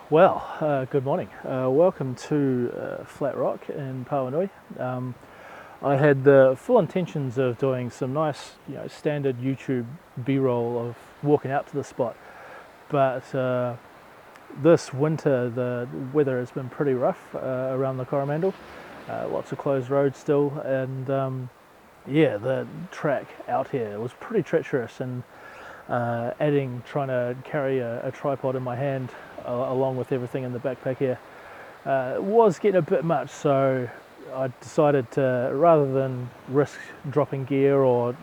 Good morning. Welcome to Flat Rock in Pawanui. I had the full intentions of doing some nice, standard YouTube B-roll of walking out to the spot, but this winter the weather has been pretty rough around the Coromandel. Lots of closed roads still, and yeah, the track out here was pretty treacherous, and trying to carry a tripod in my hand along with everything in the backpack here was getting a bit much, so I decided to, rather than risk dropping gear or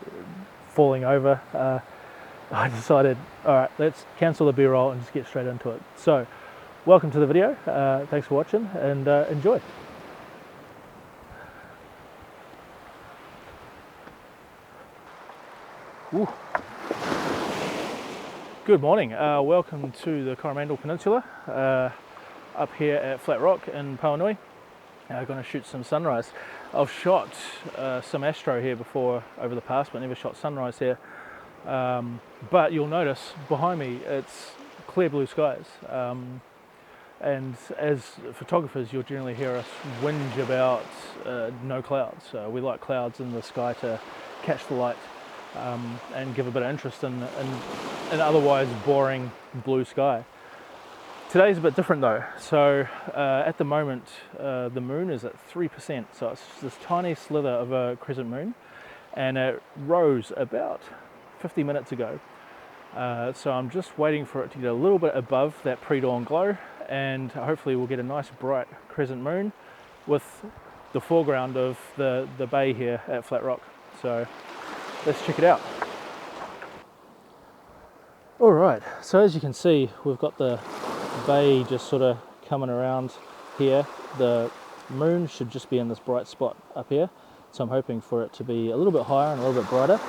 falling over, I decided, alright, let's cancel the B-roll and just get straight into it. So welcome to the video, thanks for watching, and enjoy. Ooh. Good morning, welcome to the Coromandel Peninsula, up here at Flat Rock in Pawanui. I'm going to shoot some sunrise. I've shot some astro here before over the past, but never shot sunrise here. But you'll notice behind me it's clear blue skies, and as photographers you'll generally hear us whinge about no clouds. We like clouds in the sky to catch the light and give a bit of interest in an otherwise boring blue sky. Today's a bit different though. So at the moment the moon is at 3%, so it's this tiny slither of a crescent moon, and it rose about 50 minutes ago. So I'm just waiting for it to get a little bit above that pre-dawn glow, and hopefully we'll get a nice bright crescent moon with the foreground of the bay here at Flat Rock. So let's check it out. Alright, so as you can see, we've got the bay just sort of coming around here. The moon should just be in this bright spot up here, so I'm hoping for it to be a little bit higher and a little bit brighter.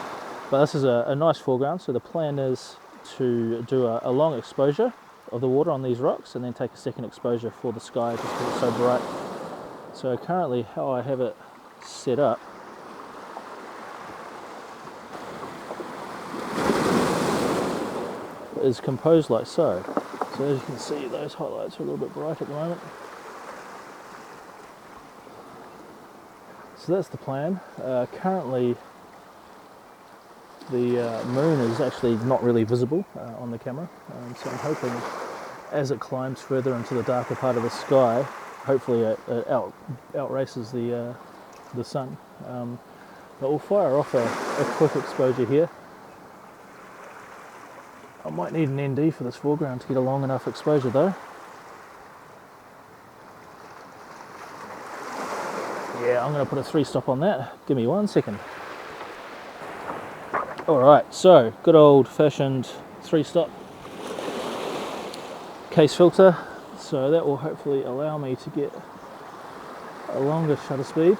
But this is a nice foreground, so the plan is to do a long exposure of the water on these rocks and then take a second exposure for the sky just because it's so bright. So currently how I have it set up is composed like so. So as you can see, those highlights are a little bit bright at the moment. So that's the plan. Currently the moon is actually not really visible on the camera, so I'm hoping as it climbs further into the darker part of the sky, hopefully it outraces the sun. But we'll fire off a quick exposure here. I might need an ND for this foreground to get a long enough exposure though. Yeah, I'm going to put a 3-stop on that. Give me 1 second. Alright, so good old fashioned 3-stop case filter. So that will hopefully allow me to get a longer shutter speed.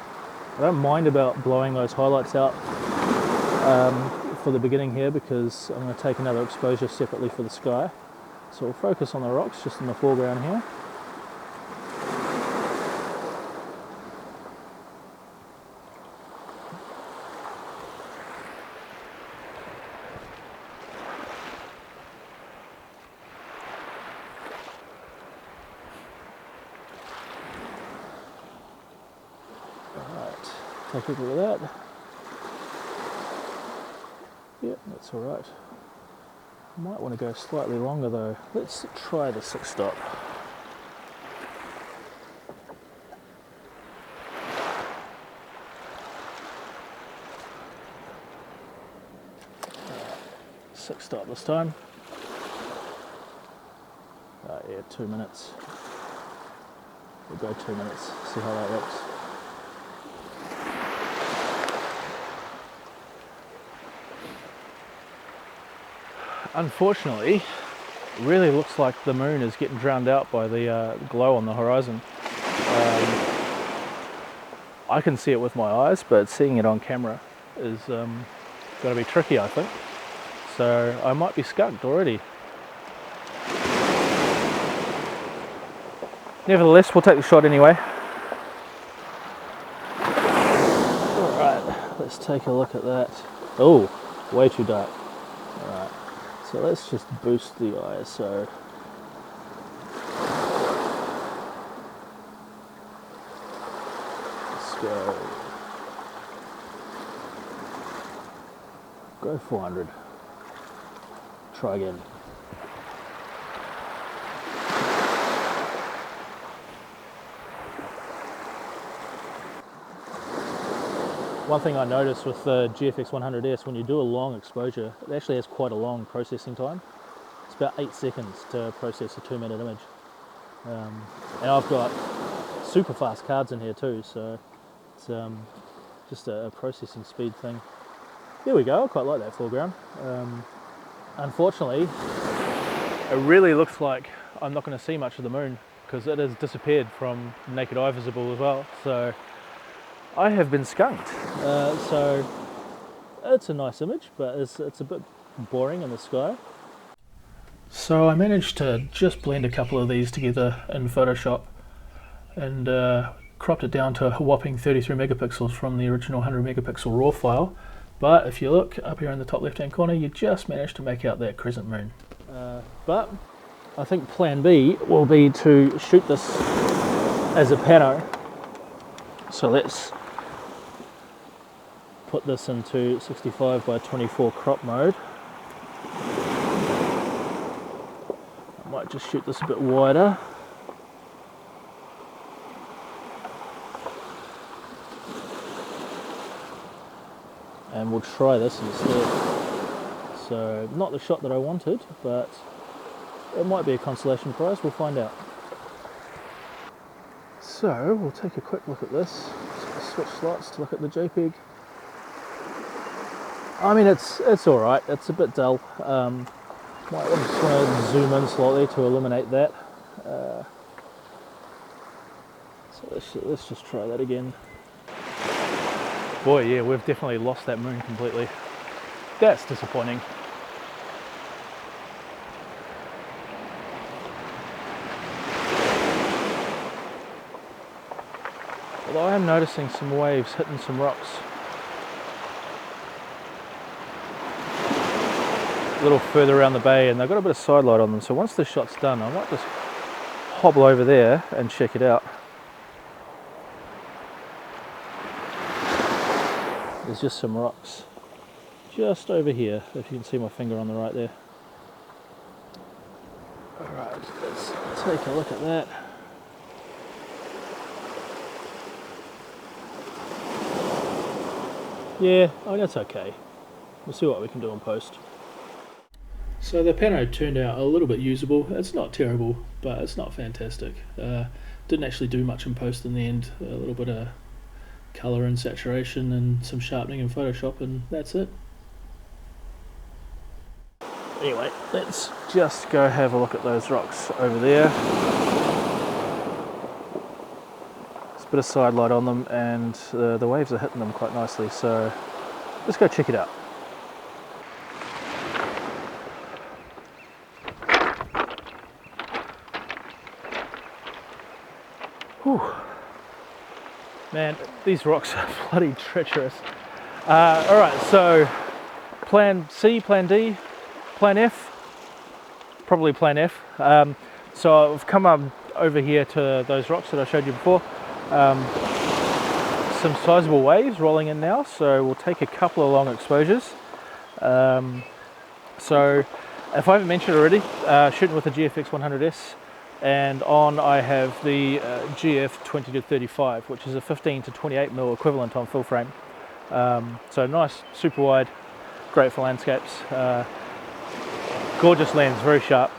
I don't mind about blowing those highlights out for the beginning here, because I'm going to take another exposure separately for the sky. So we'll focus on the rocks just in the foreground here. Alright, take a look at that. Yep, that's alright. Might want to go slightly longer though. Let's try the 6-stop. Right, 6-stop this time. Yeah, 2 minutes. We'll go 2 minutes, see how that looks. Unfortunately, it really looks like the moon is getting drowned out by the glow on the horizon. I can see it with my eyes, but seeing it on camera is going to be tricky, I think. So I might be skunked already. Nevertheless, we'll take the shot anyway. Alright, let's take a look at that. Oh, way too dark. Alright. So let's just boost the ISO. go. Go 400. Try again. One thing I noticed with the GFX100S, when you do a long exposure, it actually has quite a long processing time. It's about 8 seconds to process a 2-minute image. And I've got super fast cards in here too, so it's just a processing speed thing. There we go, I quite like that foreground. Unfortunately, it really looks like I'm not going to see much of the moon because it has disappeared from naked eye visible as well. So I have been skunked. So it's a nice image, but it's a bit boring in the sky. So I managed to just blend a couple of these together in Photoshop and cropped it down to a whopping 33 megapixels from the original 100 megapixel RAW file. But if you look up here in the top left hand corner, you just managed to make out that crescent moon. But I think plan B will be to shoot this as a pano. So let's put this into 65 by 24 crop mode. I might just shoot this a bit wider. And we'll try this instead. So not the shot that I wanted, but it might be a consolation prize, we'll find out. So we'll take a quick look at this. Switch slots to look at the JPEG. I mean, it's alright, it's a bit dull. Might just want to zoom in slightly to eliminate that. So let's just try that again. Boy, yeah, we've definitely lost that moon completely. That's disappointing. Although I am noticing some waves hitting some rocks. A little further around the bay, and they've got a bit of side light on them, so once this shot's done I might just hobble over there and check it out. There's just some rocks just over here, if you can see my finger on the right there. Alright, let's take a look at that. Yeah, I mean, that's okay. We'll see what we can do in post. So the pano turned out a little bit usable. It's not terrible, but it's not fantastic. Didn't actually do much in post in the end. A little bit of colour and saturation and some sharpening in Photoshop, and that's it. Anyway, let's just go have a look at those rocks over there. There's a bit of side light on them, and the waves are hitting them quite nicely, so let's go check it out. Whew. Man, these rocks are bloody treacherous. Alright, so plan C, plan D, plan F, probably plan F. So I've come up over here to those rocks that I showed you before. Some sizable waves rolling in now, so we'll take a couple of long exposures. So if I haven't mentioned already, shooting with the GFX100S, and on I have the GF20-35, which is a 15 to 28mm equivalent on full frame. So nice, super wide, great for landscapes. Gorgeous lens, very sharp.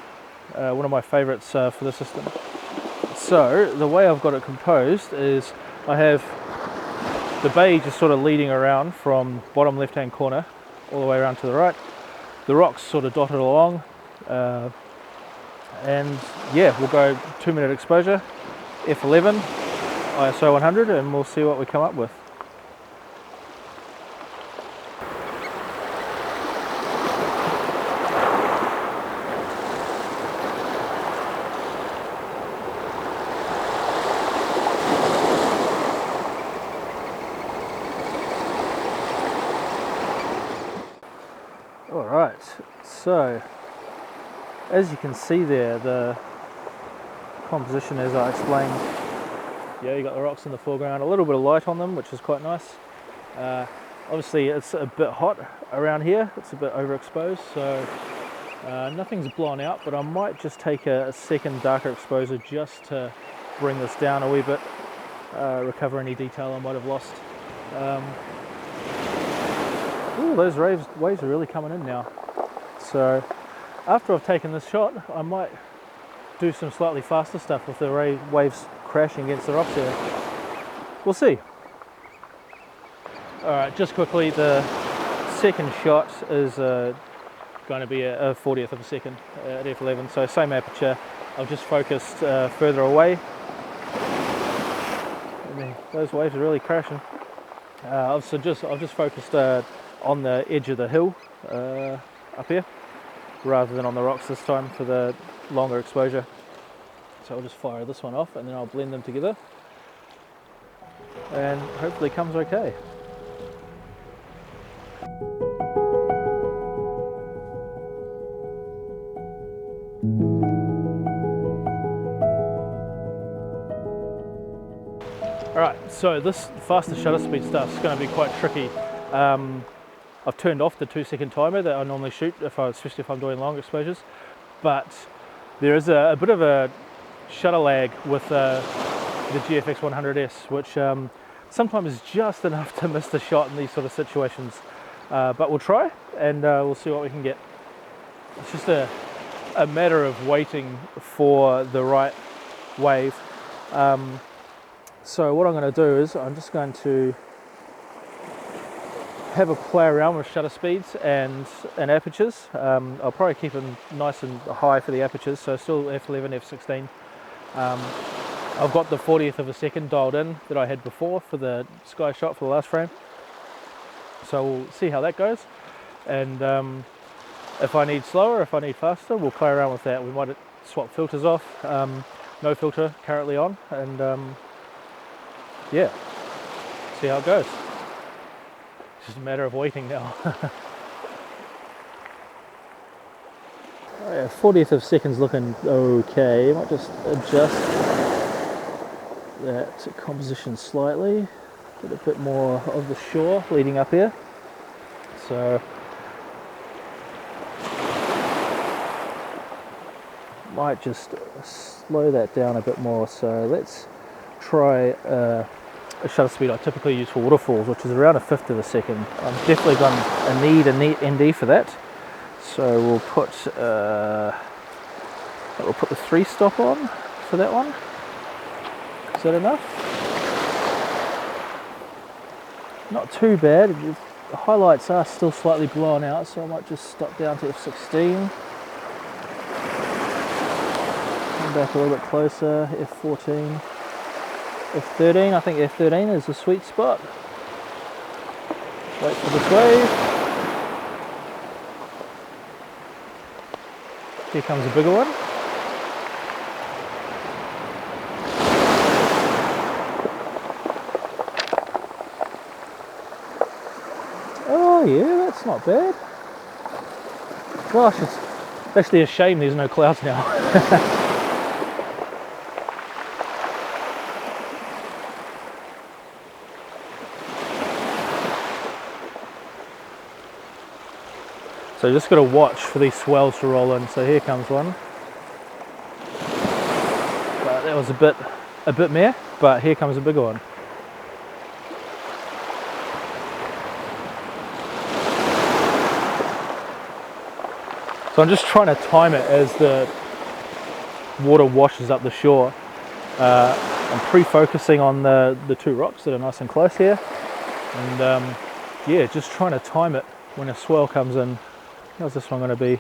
One of my favourites for the system. So the way I've got it composed is I have the bay just sort of leading around from bottom left hand corner all the way around to the right. The rocks sort of dotted along. And yeah, we'll go 2-minute exposure, f11, ISO 100, and we'll see what we come up with. Alright, so as you can see there, the composition, as I explained, Yeah, you got the rocks in the foreground, a little bit of light on them, which is quite nice. Obviously it's a bit hot around here, it's a bit overexposed, so nothing's blown out, but I might just take a second darker exposure just to bring this down a wee bit, recover any detail I might have lost. Ooh, those waves are really coming in now. So after I've taken this shot, I might do some slightly faster stuff with the waves crashing against the rocks here. We'll see. Alright, just quickly, the second shot is going to be a 40th of a second at f11, so same aperture. I've just focused further away. And those waves are really crashing. I've just focused on the edge of the hill up here, rather than on the rocks this time for the longer exposure. So I'll just fire this one off and then I'll blend them together, and hopefully it comes okay. Alright, so this faster shutter speed stuff is going to be quite tricky. I've turned off the 2-second timer that I normally shoot, especially if I'm doing long exposures, but there is a bit of a shutter lag with the GFX100S, which sometimes is just enough to miss the shot in these sort of situations. But we'll try, and we'll see what we can get. It's just a matter of waiting for the right wave. So what I'm going to do is I'm just going to have a play around with shutter speeds and apertures. I'll probably keep them nice and high for the apertures, so still f11, f16. I've got the 40th of a second dialed in that I had before for the sky shot for the last frame. So we'll see how that goes, and if I need slower, if I need faster, we'll play around with that. We might swap filters off. No filter currently on, and yeah, see how it goes. It's just a matter of waiting now. Oh yeah, 40th of second's looking okay. Might just adjust that composition slightly, get a bit more of the shore leading up here. So might just slow that down a bit more. So let's try a shutter speed I typically use for waterfalls, which is around a 1/5 of a second. I'm definitely going to need a neat ND for that. So we'll put the 3 stop on for that one. Is that enough? Not too bad. The highlights are still slightly blown out, so I might just stop down to f16. Come back a little bit closer, f14. F13, I think F13 is the sweet spot. Wait for this wave. Here comes a bigger one. Oh yeah, that's not bad. Gosh, it's actually a shame there's no clouds now. So just got to watch for these swells to roll in. So here comes one. But that was a bit meh, but here comes a bigger one. So I'm just trying to time it as the water washes up the shore. I'm pre-focusing on the 2 rocks that are nice and close here. And yeah, just trying to time it when a swell comes in. How's this one going to be?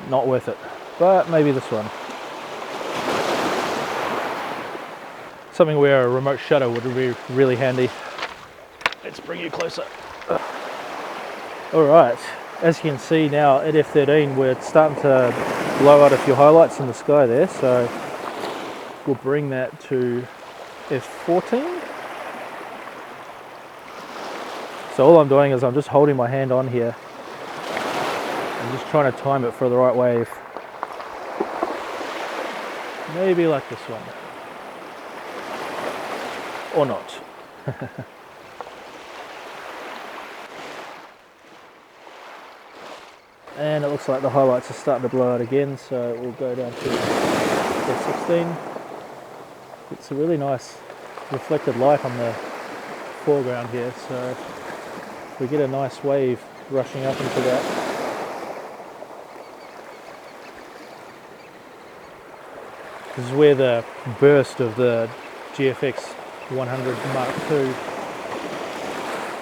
Not worth it, but maybe this one. Something where a remote shutter would be really handy. Let's bring you closer. Alright, as you can see now at f13 we're starting to blow out a few highlights in the sky there, so we'll bring that to f14. So all I'm doing is I'm just holding my hand on here. I'm just trying to time it for the right wave. Maybe like this one. Or not. And it looks like the highlights are starting to blow out again, so we'll go down to F16. It's a really nice reflected light on the foreground here, so we get a nice wave rushing up into that. This is where the burst of the GFX100 Mark II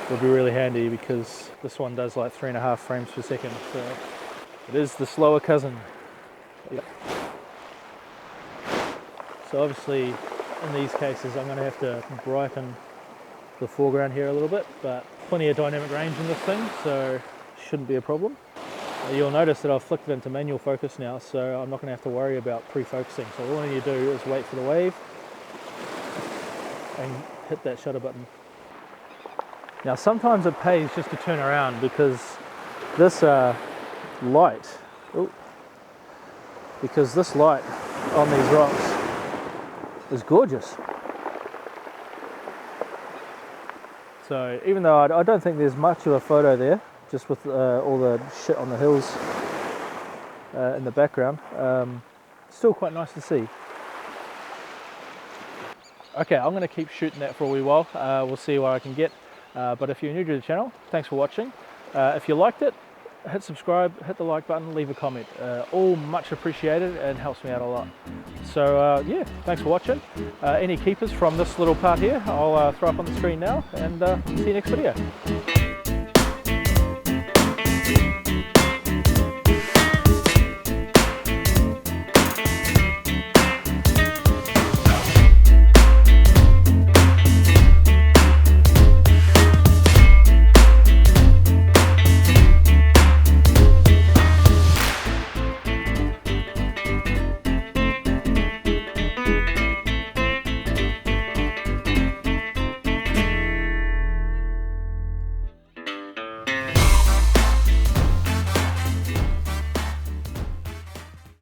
will be really handy, because this one does like 3.5 frames per second, so it is the slower cousin. Yep. So obviously in these cases I'm going to have to brighten the foreground here a little bit, but plenty of dynamic range in this thing, so shouldn't be a problem. You'll notice that I've flicked it into manual focus now, so I'm not going to have to worry about pre-focusing. So all I need to do is wait for the wave and hit that shutter button. Now sometimes it pays just to turn around, because this light on these rocks is gorgeous. So even though I don't think there's much of a photo there, just with all the shit on the hills in the background, still quite nice to see. Okay, I'm going to keep shooting that for a wee while. We'll see what I can get. But if you're new to the channel, thanks for watching. If you liked it, hit subscribe, hit the like button, leave a comment. All much appreciated and helps me out a lot. So yeah, thanks for watching. Any keepers from this little part here, I'll throw up on the screen now, and see you next video.